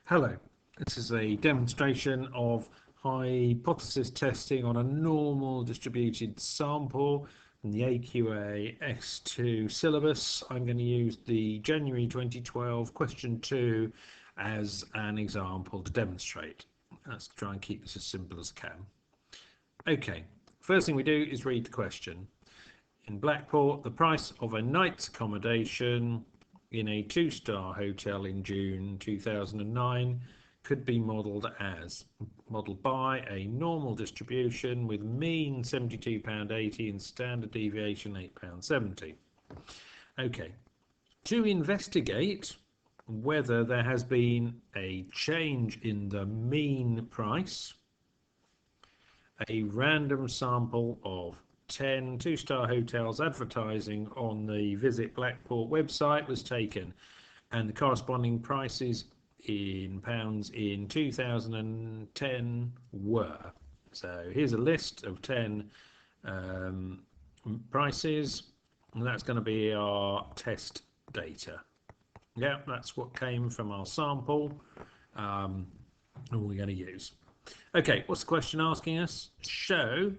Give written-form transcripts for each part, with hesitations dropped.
Hello, this is a demonstration of hypothesis testing on a normal distributed sample in the AQA S2 syllabus. I'm going to use the January 2012 question 2 as an example to demonstrate. Let's try and keep this as simple as I can. Okay, first thing we do is read the question. In Blackport, the price of a night's accommodation in a 2-star hotel in June 2009 could be modelled by a normal distribution with mean £72.80 and standard deviation £8.70. Okay, to investigate whether there has been a change in the mean price, a random sample of 10 2-star hotels advertising on the Visit Blackport website was taken, and the corresponding prices in pounds in 2010 were. So here's a list of 10 prices, and that's going to be our test data. Yeah, that's what came from our sample, and we're going to use. Okay, what's the question asking us? Show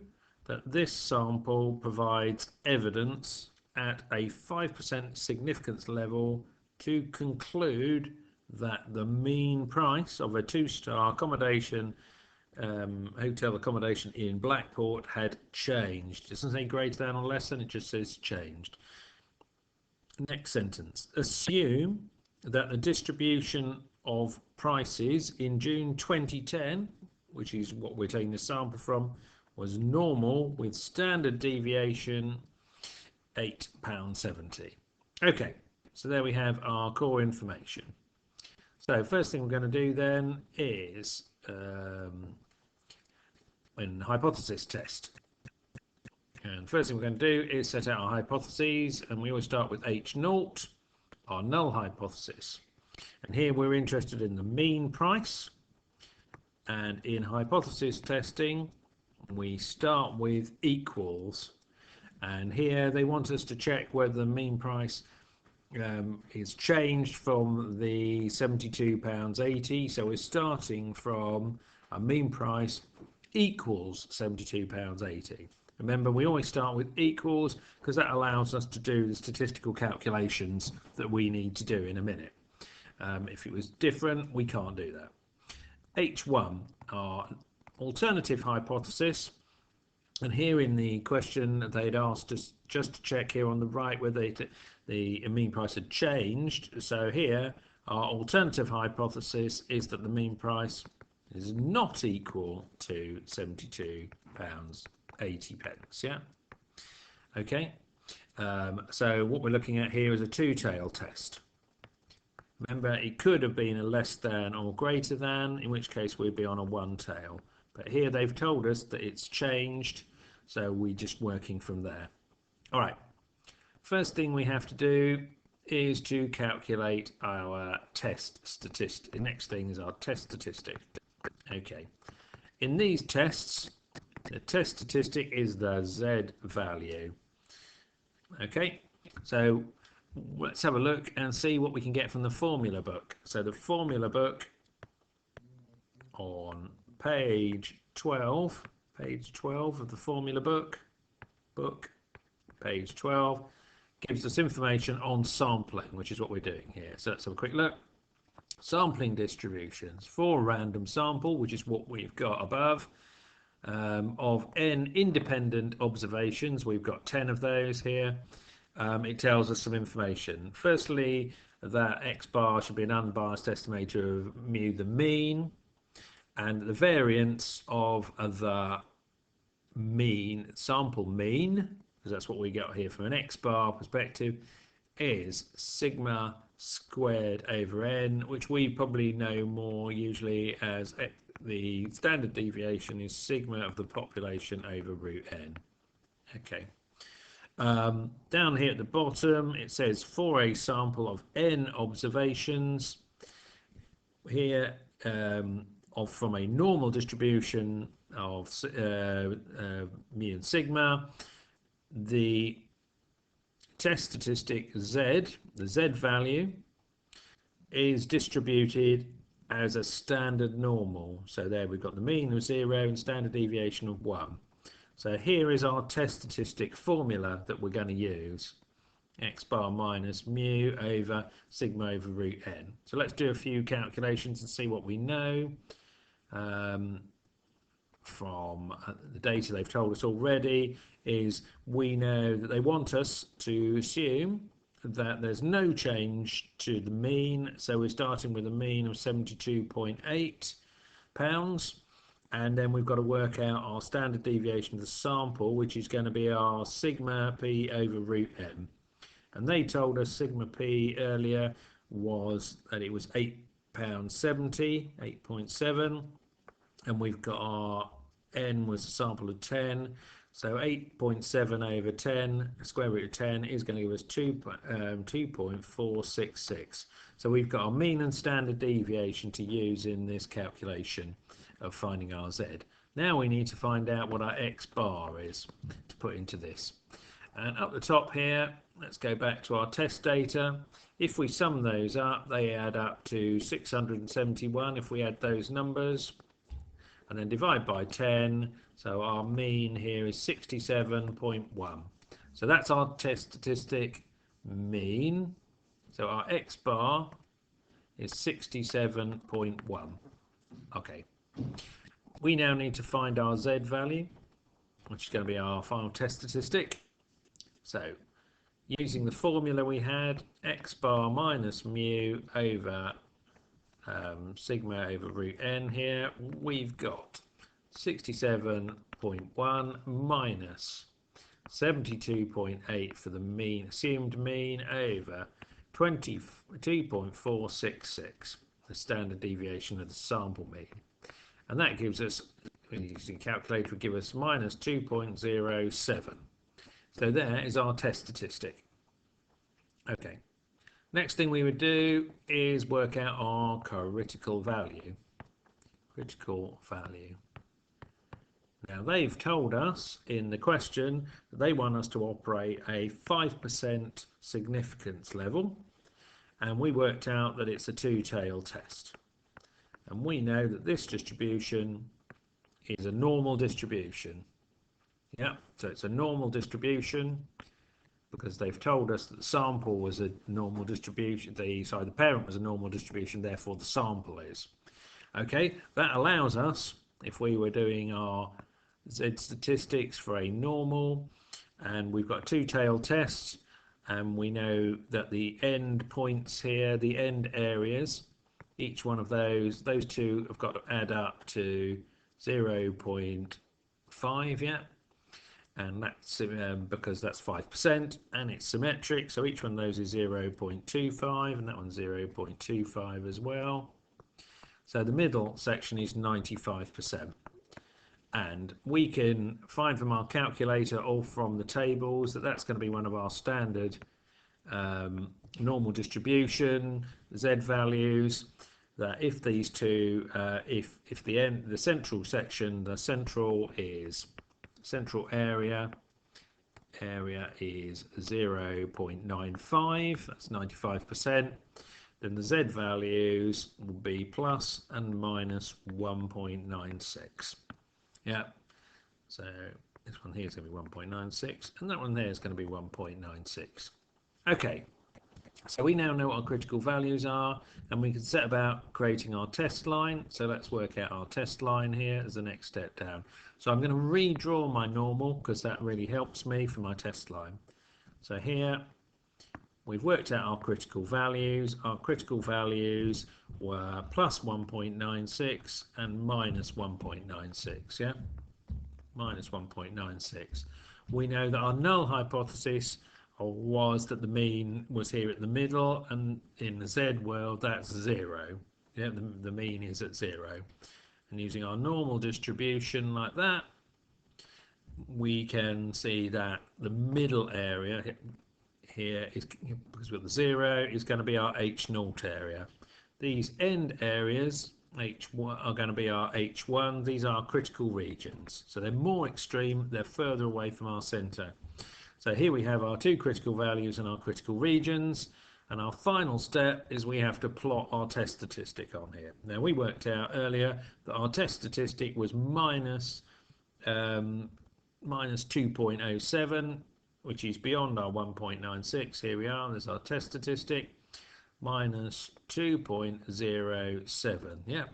that this sample provides evidence at a 5% significance level to conclude that the mean price of a 2-star accommodation, hotel accommodation in Blackport had changed. It doesn't say greater than or less than, it just says changed. Next sentence. Assume that the distribution of prices in June 2010, which is what we're taking the sample from, was normal with standard deviation £8.70. Okay, so there we have our core information. So first thing we're going to do then is an hypothesis test. And first thing we're going to do is set out our hypotheses, and we always start with H0, our null hypothesis. And here we're interested in the mean price, and in hypothesis testing we start with equals, and here they want us to check whether the mean price is changed from the £72.80. So we're starting from a mean price equals £72.80. Remember, we always start with equals because that allows us to do the statistical calculations that we need to do in a minute. If it was different, we can't do that. H1, our alternative hypothesis, and here in the question they'd asked us just to check here on the right whether the mean price had changed. So here our alternative hypothesis is that the mean price is not equal to £72.80. Yeah, okay. So what we're looking at here is a two-tailed test. Remember, it could have been a less than or greater than, in which case we'd be on a one tail. But here they've told us that it's changed, so we're just working from there. All right, first thing we have to do is to calculate our test statistic. The next thing is our test statistic. Okay, in these tests, the test statistic is the Z value. Okay, so let's have a look and see what we can get from the formula book. So the formula book on page 12 of the formula book, page 12, gives us information on sampling, which is what we're doing here. So let's have a quick look. Sampling distributions for a random sample, which is what we've got above, of n independent observations. We've got 10 of those here. It tells us some information. Firstly, that x bar should be an unbiased estimator of mu, the mean, and the variance of the mean, sample mean, because that's what we got here from an x bar perspective, is sigma squared over n, which we probably know more usually as the standard deviation is sigma of the population over root n. Okay. Down here at the bottom it says for a sample of n observations here from a normal distribution of mu and sigma, the test statistic Z, the Z value is distributed as a standard normal. So there we've got the mean of 0 and standard deviation of 1. So here is our test statistic formula that we're going to use. X bar minus mu over sigma over root n. So let's do a few calculations and see what we know from the data they've told us already. Is we know that they want us to assume that there's no change to the mean, so we're starting with a mean of 72.8 pounds, and then we've got to work out our standard deviation of the sample, which is going to be our sigma p over root n. And they told us sigma p earlier was that it was £8.70, 8.7, and we've got our n was a sample of 10, so 8.7 over 10, square root of 10 is going to give us 2.466. So we've got our mean and standard deviation to use in this calculation of finding our z. Now we need to find out what our x bar is to put into this. And up the top here, let's go back to our test data. If we sum those up, they add up to 671 if we add those numbers, and then divide by 10. So our mean here is 67.1. So that's our test statistic mean. So our x bar is 67.1. Okay. We now need to find our z value, which is going to be our final test statistic. So using the formula we had, x bar minus mu over sigma over root n here, we've got 67.1 minus 72.8 for the mean, assumed mean, over 22.466, the standard deviation of the sample mean. And that gives us, using a calculator, would give us minus 2.07. So there is our test statistic. Okay. Next thing we would do is work out our critical value. Critical value. Now they've told us in the question that they want us to operate a 5% significance level, and we worked out that it's a two-tailed test. And we know that this distribution is a normal distribution. Yeah, so it's a normal distribution, because they've told us that the sample was a normal distribution, the parent was a normal distribution, therefore the sample is. Okay, that allows us, if we were doing our Z statistics for a normal, and we've got two-tailed tests, and we know that the end points here, the end areas, each one of those two have got to add up to 0.5, yeah? And that's because that's 5% and it's symmetric, so each one of those is 0.25 and that one's 0.25 as well. So the middle section is 95%, and we can find from our calculator or from the tables that that's going to be one of our standard normal distribution z values. That if these two, if the central section, the central area is 0.95, that's 95%, then the z values will be plus and minus 1.96. Yeah, so this one here is going to be 1.96 and that one there is going to be 1.96. Okay, so we now know what our critical values are, and we can set about creating our test line. So let's work out our test line here as the next step down. So I'm going to redraw my normal because that really helps me for my test line. So here we've worked out our critical values. Our critical values were plus 1.96 and minus 1.96, yeah? Minus 1.96. We know that our null hypothesis was that the mean was here at the middle, and in the Z world that's 0. Yeah, the mean is at 0. And using our normal distribution like that, we can see that the middle area here is, because we've got the 0, is going to be our H0 area. These end areas H1 are going to be our H1. These are critical regions, so they're more extreme, they're further away from our center. So here we have our two critical values and our critical regions. And our final step is we have to plot our test statistic on here. Now we worked out earlier that our test statistic was minus 2.07, which is beyond our 1.96. Here we are, there's our test statistic, minus 2.07. Yeah,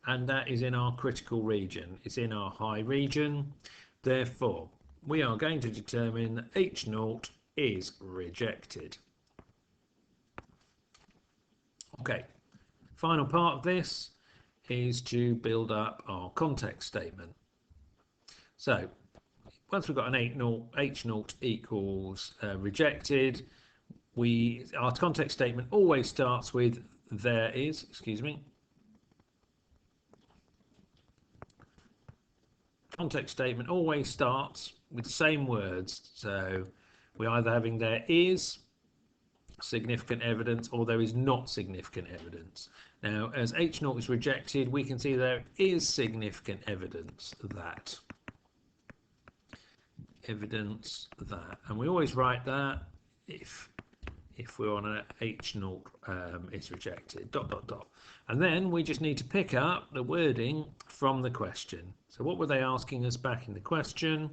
and that is in our critical region. It's in our high region. Therefore, we are going to determine that H0 is rejected. Okay, final part of this is to build up our context statement. So once we've got an H0 equals rejected, our context statement always starts with there is, context statement always starts with the same words. So we're either having there is significant evidence or there is not significant evidence. Now, as H0 is rejected, we can see there is significant evidence that. And we always write that if we're on an H0 is rejected, ... And then we just need to pick up the wording from the question. So what were they asking us back in the question?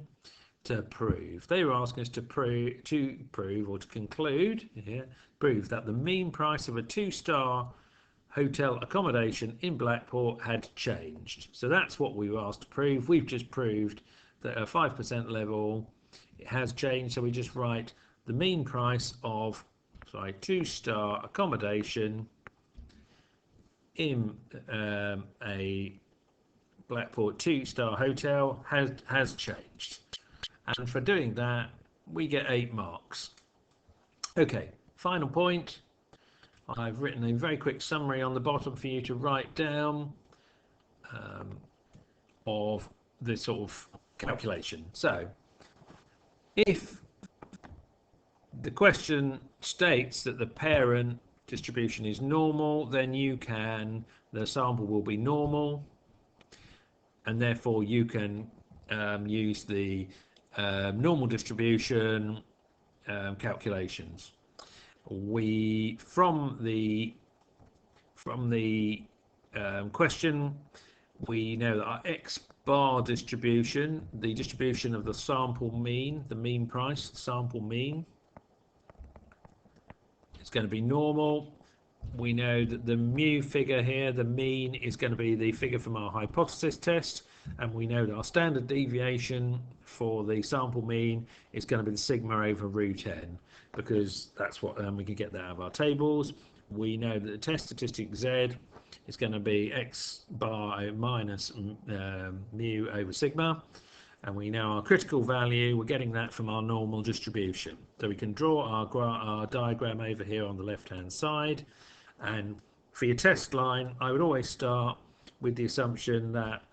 To prove. They were asking us to prove or to conclude, prove that the mean price of a 2-star hotel accommodation in Blackpool had changed. So that's what we were asked to prove. We've just proved that at a 5% level it has changed. So we just write the mean price of 2-star accommodation in a Blackpool 2-star hotel has changed. And for doing that, we get 8 marks. Okay, final point. I've written a very quick summary on the bottom for you to write down of this sort of calculation. So, if the question states that the parent distribution is normal, then the sample will be normal, and therefore you can use the normal distribution calculations. From the question, we know that our X bar distribution, the distribution of the sample mean, the mean price, sample mean, is going to be normal. We know that the mu figure here, the mean, is going to be the figure from our hypothesis test, and we know that our standard deviation for the sample mean is going to be the sigma over root n, because that's what we can get that out of our tables. We know that the test statistic Z is going to be X bar minus mu over sigma, and we know our critical value, we're getting that from our normal distribution. So we can draw our diagram over here on the left hand side, and for your test line I would always start with the assumption that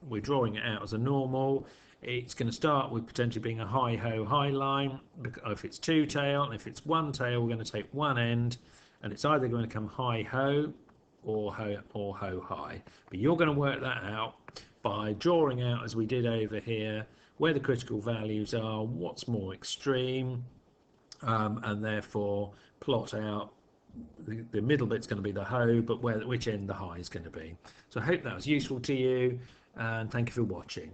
we're drawing it out as a normal. It's going to start with potentially being a high-ho high line if it's 2-tail, and if it's 1-tail we're going to take one end, and it's either going to come high-ho or ho-high. But you're going to work that out by drawing out, as we did over here, where the critical values are, what's more extreme, and therefore plot out the middle bit's going to be the ho, but which end the high is going to be. So I hope that was useful to you, and thank you for watching.